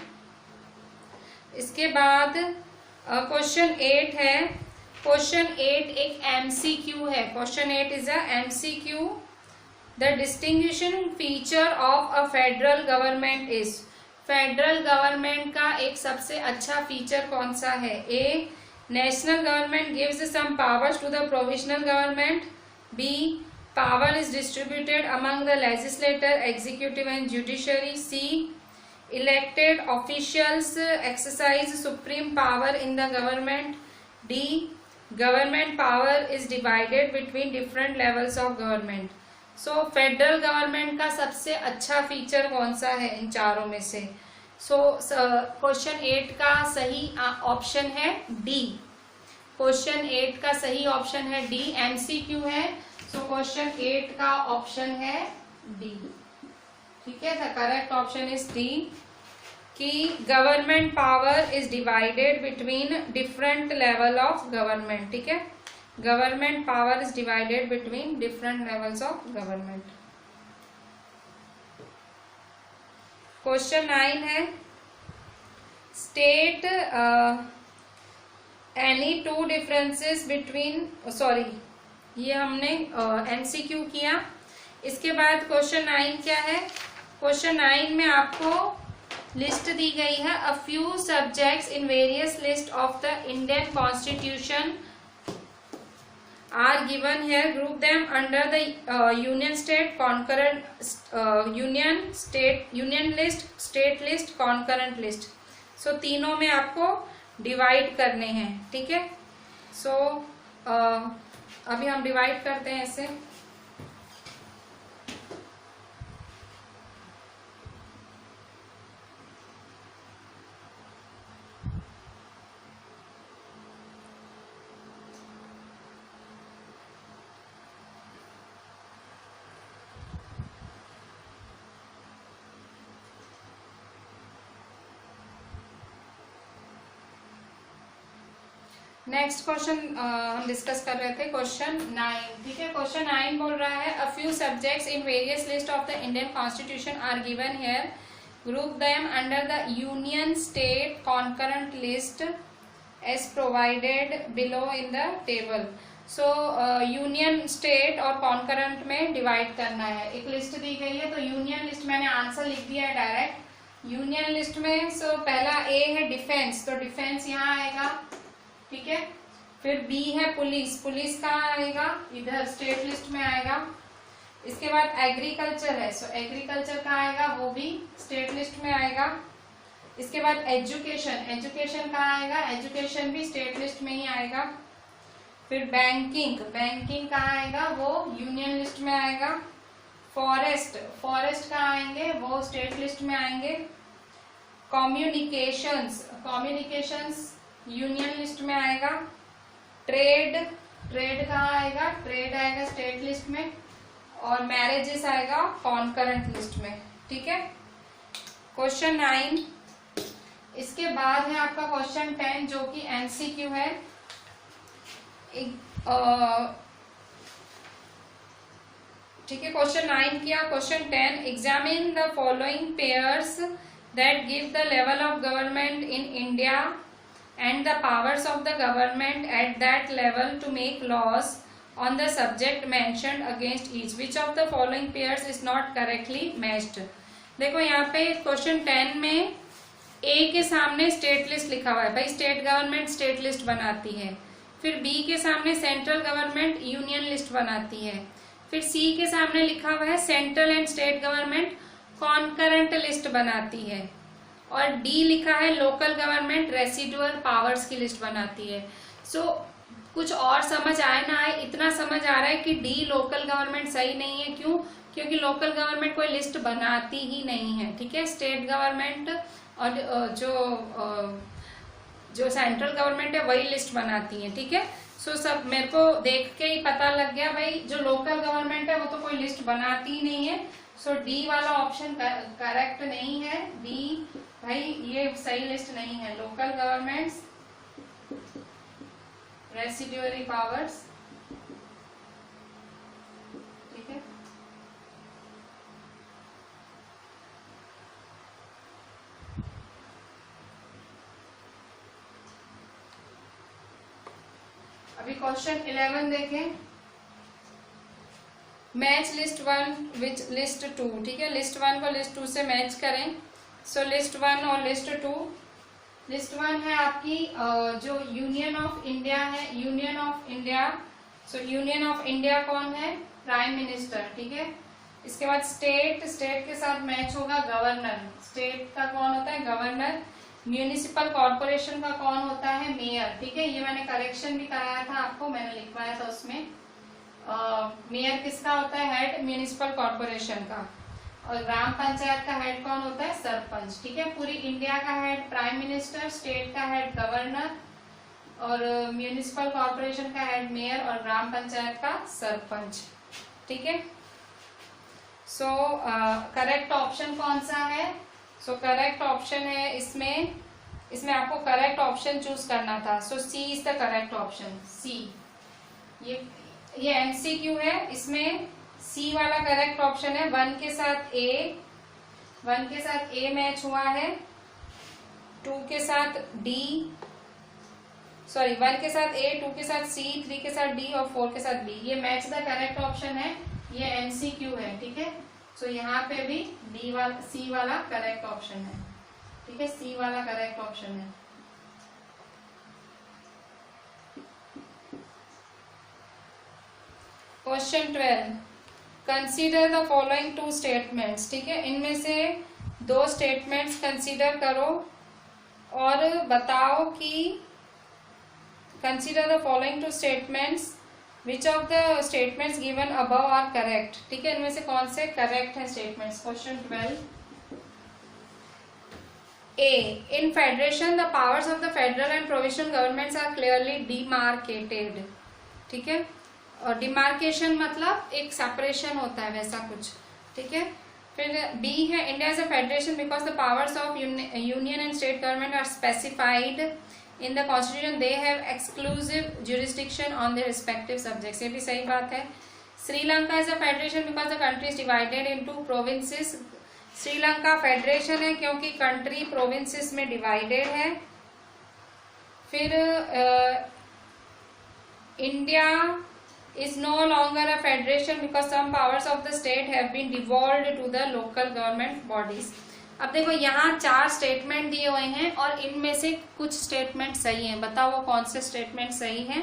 इसके बाद क्वेश्चन 8 है। क्वेश्चन 8 एक MCQ है। Question 8 is a MCQ। The distinguishing feature of a federal government is. Federal government का एक सबसे अच्छा फीचर कौन सा है? ए, national government gives some powers to the provisional government. B, power is distributed among the legislature, executive and judiciary. C, elected officials exercise supreme power in the government. D, government power is divided between different levels of government. So federal government का सबसे अच्छा feature कौन सा है इन चारों में से? So question 8 का सही ऑप्शन है डी। क्वेश्चन 8 का सही ऑप्शन है डी, MCQ है। सो क्वेश्चन 8 का ऑप्शन है डी। ठीक है, the correct option is D कि government power is divided between different level of government. ठीक है, government power is divided between different levels of government. Question 9 है, state any 2 differences between, sorry ये हमने MCQ किया। इसके बाद क्वेश्चन 9 क्या है? क्वेश्चन 9 में आपको लिस्ट दी गई है, a few subjects in various list of the Indian constitution are given here. Group them under the union state, concurrent union list, state list, concurrent list. So तीनों में आपको डिवाइड करने हैं। ठीक है, सो अभी हम डिवाइड करते हैं ऐसे। नेक्स्ट क्वेश्चन हम डिस्कस कर रहे थे क्वेश्चन 9। ठीक है, क्वेश्चन 9 बोल रहा है, a few subjects in various list of the Indian constitution are given here, group them under the union state concurrent list as provided below in the table. So union state और concurrent में divide करना है। एक list दी गई है तो union list मैंने answer लिख दिया है डायरेक्ट, यूनियन लिस्ट में पहला ए है डिफेंस, तो डिफेंस यहाँ आएगा, ठीक है। फिर बी है पुलिस, पुलिस कहाँ आएगा, इधर स्टेट लिस्ट में आएगा। इसके बाद एग्रीकल्चर है, एग्रीकल्चर कहाँ आएगा, वो भी स्टेट लिस्ट में आएगा। इसके बाद एजुकेशन, एजुकेशन कहाँ आएगा, एजुकेशन भी स्टेट लिस्ट में ही आएगा। फिर बैंकिंग, बैंकिंग कहाँ आएगा, वो यूनियन लिस्ट में आएगा। फॉरेस्ट, फॉरेस्ट कहाँ आएंगे, वो स्टेट लिस्ट में आएंगे। कम्युनिकेशंस, कम्युनिकेशंस यूनियन लिस्ट में आएगा। ट्रेड, ट्रेड कहाँ आएगा, ट्रेड आएगा स्टेट लिस्ट में। और मैरिजेस आएगा कॉन्करेंट लिस्ट में, ठीक है। क्वेश्चन 9, इसके बाद है आपका क्वेश्चन 10 जो कि एमसीक्यू है। ठीक है, क्वेश्चन 9 किया। Question 10, examine the following pairs that give the level of government in India and the powers of the government at that level to make laws on the subject mentioned against each. Which of the following pairs is not correctly matched? देखो यहाँ पे question 10 में ए के सामने state list लिखा हुआ है, भाई स्टेट गवर्नमेंट स्टेट लिस्ट बनाती है। फिर बी के सामने सेंट्रल गवर्नमेंट यूनियन लिस्ट बनाती है। फिर सी के सामने लिखा हुआ है central and state government concurrent list बनाती है। और डी लिखा है लोकल गवर्नमेंट रेसिडुअल पावर्स की लिस्ट बनाती है। कुछ और समझ आए ना आए, इतना समझ आ रहा है कि डी लोकल गवर्नमेंट सही नहीं है। क्यों? क्योंकि लोकल गवर्नमेंट कोई लिस्ट बनाती ही नहीं है, ठीक है। स्टेट गवर्नमेंट और जो सेंट्रल गवर्नमेंट है वही लिस्ट बनाती है, ठीक है। सब मेरे को देख के ही पता लग गया भाई जो लोकल गवर्नमेंट है वो तो कोई लिस्ट बनाती ही नहीं है। डी वाला ऑप्शन करेक्ट नहीं है। डी भाई ये सही लिस्ट नहीं है। लोकल गवर्नमेंट्स रेसिडुअरी पावर्स, ठीक है। अभी क्वेश्चन 11 देखें। मैच लिस्ट 1 विच लिस्ट 2, ठीक है। लिस्ट 1 को लिस्ट 2 से मैच करें। लिस्ट 1 और लिस्ट 2। लिस्ट 1 है आपकी जो यूनियन ऑफ इंडिया है, union of India. Union of India कौन है, प्राइम मिनिस्टर, ठीक है। इसके बाद स्टेट, स्टेट के साथ मैच होगा गवर्नर। स्टेट का कौन होता है, गवर्नर। म्यूनिसिपल कॉर्पोरेशन का कौन होता है, मेयर, ठीक है। ये मैंने करेक्शन भी कराया था आपको, मैंने लिखवाया था उसमें। मेयर किसका होता है, हेड म्यूनिसिपल कॉर्पोरेशन का। और ग्राम पंचायत का हेड कौन होता है, सरपंच, ठीक है। पूरी इंडिया का हेड प्राइम मिनिस्टर, स्टेट का हेड गवर्नर, और म्यूनिसिपल कॉर्पोरेशन का हेड मेयर, और ग्राम पंचायत का सरपंच, ठीक है। करेक्ट ऑप्शन कौन सा है, करेक्ट ऑप्शन है इसमें आपको करेक्ट ऑप्शन चूज करना था। सी इज द करेक्ट ऑप्शन, सी। ये एमसीक्यू है, इसमें सी वाला करेक्ट ऑप्शन है। 1 के साथ ए मैच हुआ है, 2 के साथ डी, 1 के साथ ए, 2 के साथ सी, 3 के साथ डी और 4 के साथ बी। ये मैच द करेक्ट ऑप्शन है, ये एमसीक्यू है, ठीक है। यहाँ पे भी सी वाला करेक्ट ऑप्शन है, ठीक है। सी वाला करेक्ट ऑप्शन है। Question 12, consider the following 2 statements, ठीक है। इनमें से 2 स्टेटमेंट्स कंसीडर करो और बताओ कि consider the following 2 statements, which of the statements given above are correct, ठीक है। इनमें से कौन से करेक्ट है statements. Question 12, A, in federation the powers of the federal and provincial governments are clearly demarcated, ठीक है। और डिमार्केशन मतलब एक सेपरेशन होता है, वैसा कुछ, ठीक है। फिर बी है, India is a federation because the powers of union and state government are specified in the constitution, they have exclusive jurisdiction on their respective subjects, ये भी सही बात है। Sri Lanka is a federation because the country is divided into provinces, Sri Lanka federation है क्योंकि country provinces में divided है। फिर India is no longer a federation because some powers of the state have been devolved to the local government bodies. अब देखो यहाँ 4 statement दिए हुए हैं और इनमें से कुछ स्टेटमेंट सही हैं। बताओ वो कौन से स्टेटमेंट सही हैं।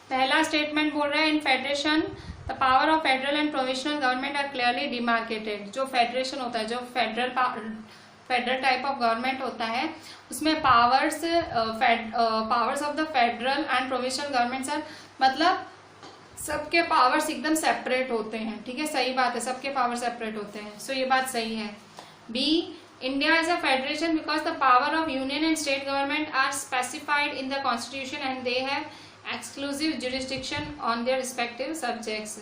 पहला स्टेटमेंट बोल रहा है in federation the power of federal and provisional government are clearly demarcated. जो फेडरेशन होता है, जो फेडरल टाइप ऑफ गवर्नमेंट होता है, उसमें powers of the federal and provisional governments are, मतलब सबके पावर्स एकदम सेपरेट होते हैं। ठीक है, सही बात है, सबके पावर सेपरेट होते हैं। सो ये बात सही है। B, India is a federation because the power of union and state government are specified in the constitution and they have exclusive jurisdiction on their respective subjects.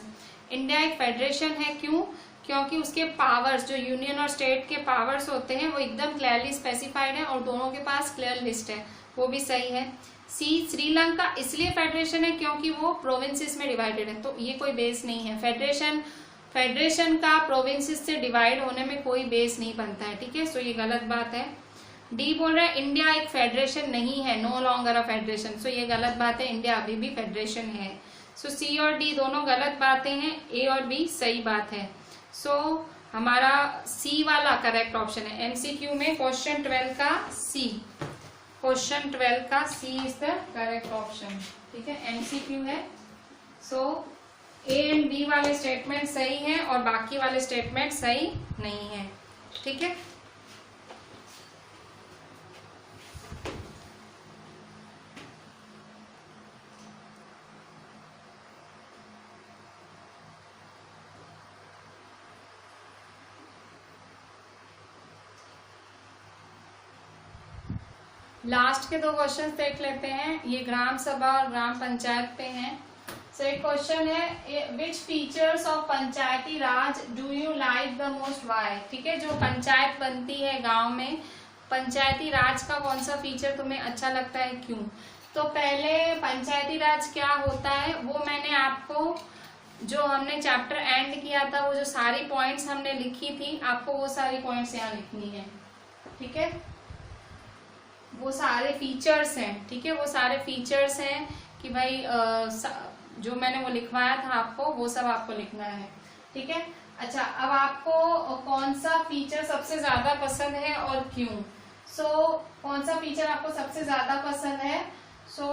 India एक फेडरेशन है, क्यों? क्योंकि उसके पावर्स, जो यूनियन और state के powers होते हैं, वो एकदम क्लियरली स्पेसिफाइड है और दोनों के पास क्लियर लिस्ट है। वो भी सही है। सी, श्रीलंका इसलिए फेडरेशन है क्योंकि वो प्रोविंसेस में डिवाइडेड है, तो ये कोई बेस नहीं है। फेडरेशन का प्रोविंसेस से डिवाइड होने में कोई बेस नहीं बनता है। ठीक है, सो ये गलत बात है। डी बोल रहा है इंडिया एक फेडरेशन नहीं है, नो लॉन्गर अ फेडरेशन। सो ये गलत बात है, इंडिया अभी भी फेडरेशन है। सो सी और डी दोनों गलत बातें हैं, ए और बी सही बात है। सो हमारा सी वाला करेक्ट ऑप्शन है। एमसीक्यू में क्वेश्चन 12 का सी, क्वेश्चन 12 का सी इज द करेक्ट ऑप्शन। ठीक है, एमसीक्यू है। सो ए एंड बी वाले स्टेटमेंट सही हैं और बाकी वाले स्टेटमेंट सही नहीं है। ठीक है, लास्ट के 2 क्वेश्चन देख लेते हैं। ये ग्राम सभा और ग्राम पंचायत पे हैं। सो एक क्वेश्चन है which features of panchayati raj do you like the most, why. ठीक है, जो पंचायत बनती है गांव में, पंचायती राज का कौन सा फीचर तुम्हें अच्छा लगता है, क्यों? तो पहले पंचायती राज क्या होता है वो मैंने आपको, जो हमने चैप्टर एंड किया था, वो जो सारी पॉइंट्स हमने लिखी थी, आपको वो सारी पॉइंट्स यहाँ लिखनी है। ठीक है, वो सारे फीचर्स हैं। ठीक है, वो सारे फीचर्स हैं कि भाई जो मैंने वो लिखवाया था आपको, वो सब आपको लिखना है। ठीक है, अच्छा, अब आपको कौन सा फीचर सबसे ज्यादा पसंद है और क्यों? सो कौन सा फीचर आपको सबसे ज्यादा पसंद है? So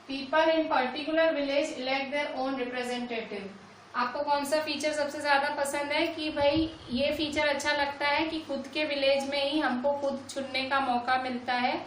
people in particular village elect their own representative. आपको कौन सा फीचर सबसे ज्यादा पसंद है कि भाई ये फीचर अच्छा लगता है कि खुद के विलेज में ही हमको खुद चुनने का मौका मिलता है,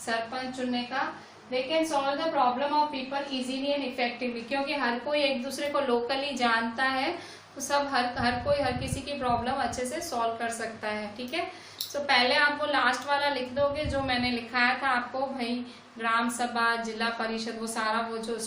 सरपंच चुनने का। They can solve the problem of people easily and effectively, क्योंकि हर कोई एक दूसरे को लोकली जानता है, तो सब हर कोई हर किसी की प्रॉब्लम अच्छे से सॉल्व कर सकता है। ठीक है, तो पहले आप वो लास्ट वाला लिख दोगे जो मैंने लिखाया था आपको, भाई ग्राम सभा, जिला परिषद, वो सारा वो जो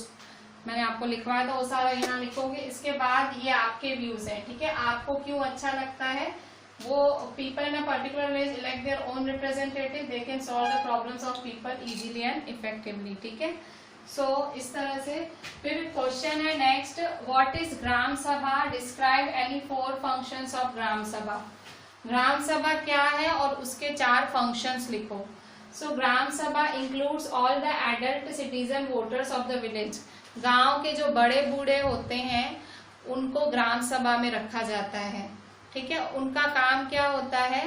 मैंने आपको लिखवाया था वो सारा यहाँ लिखोगे। इसके बाद ये आपके व्यूज है। ठीक है, आपको क्यों अच्छा लगता है वो, people in a particular village elect their own representative, they can solve the problems of people easily and effectively. ठीक है, सो इस तरह से। फिर क्वेश्चन है नेक्स्ट, व्हाट इज ग्राम सभा, describe any 4 functions of gram सभा। ग्राम सभा क्या है और उसके 4 फंक्शंस लिखो। सो ग्राम सभा includes all the adult citizen voters of the village. गांव के जो बड़े बूढ़े होते हैं उनको ग्राम सभा में रखा जाता है। ठीक है, उनका काम क्या होता है?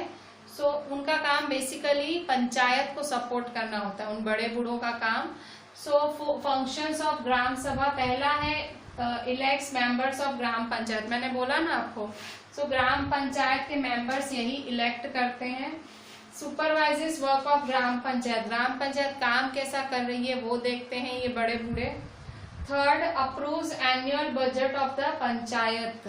सो उनका काम बेसिकली पंचायत को सपोर्ट करना होता है, उन बड़े बूढ़ों का काम। सो फंक्शंस ऑफ ग्राम सभा, पहला है elects members of gram panchayat. मैंने बोला ना आपको, सो ग्राम पंचायत के मेंबर्स यही इलेक्ट करते हैं। Supervises work of gram panchayat, ग्राम पंचायत काम कैसा कर रही है वो देखते हैं ये बड़े बूढ़े। Third, approves annual budget of the panchayat,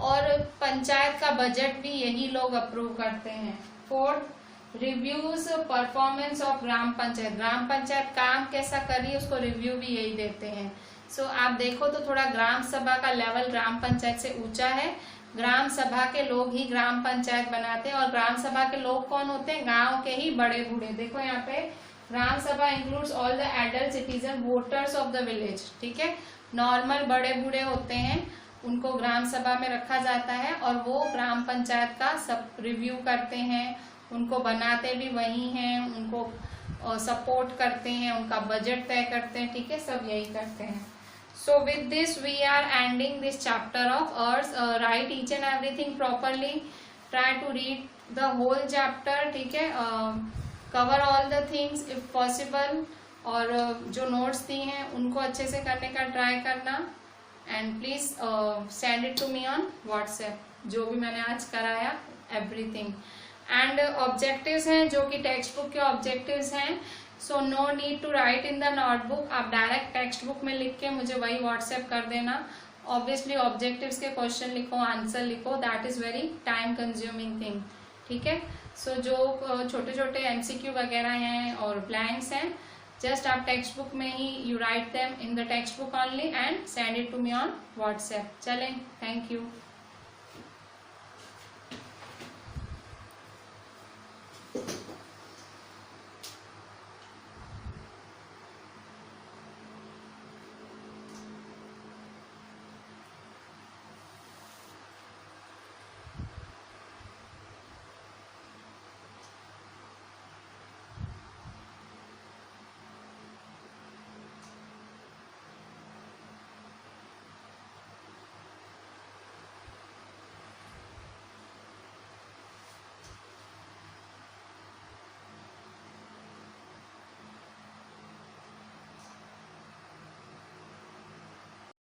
और पंचायत का बजट भी यही लोग अप्रूव करते हैं। Fourth, reviews performance of gram panchayat, ग्राम पंचायत काम कैसा कर रही है उसको रिव्यू भी यही देते हैं। सो आप देखो तो थोड़ा ग्राम सभा का लेवल ग्राम पंचायत से ऊंचा है। ग्राम सभा के लोग ही ग्राम पंचायत बनाते हैं, और ग्राम सभा के लोग कौन होते हैं? गांव के ही बड़े बूढ़े। देखो यहाँ पे ग्राम सभा includes all the adult citizen voters of the village. ठीक है, नॉर्मल बड़े बूढ़े होते हैं, उनको ग्राम सभा में रखा जाता है और वो ग्राम पंचायत का सब रिव्यू करते हैं, उनको बनाते भी वही हैं, उनको सपोर्ट करते हैं, उनका बजट तय करते हैं। ठीक है, सब यही करते हैं। So with this we are ending this chapter of Earth. Write each and everything properly. Try to read the whole chapter, ठीक है, cover all the things if possible, और जो नोट्स दी हैं उनको अच्छे से करने का ट्राई करना, and please send it to me on WhatsApp, जो भी मैंने आज कराया एवरीथिंग। एंड ऑब्जेक्टिव्स हैं जो कि टेक्स्ट बुक के ऑब्जेक्टिव्स हैं, so no need to write in the notebook, आप डायरेक्ट टेक्स्ट बुक में लिख के मुझे वही व्हाट्सएप कर देना। ऑब्वियसली ऑब्जेक्टिव्स के क्वेश्चन लिखो, आंसर लिखो, that is very time consuming thing, ठीक है। सो जो छोटे छोटे एमसीक्यू वगैरह हैं और ब्लैंक्स हैं, जस्ट आप टेक्स्ट बुक में ही you write them in the textbook only and send it to me on WhatsApp. चलें, थैंक यू।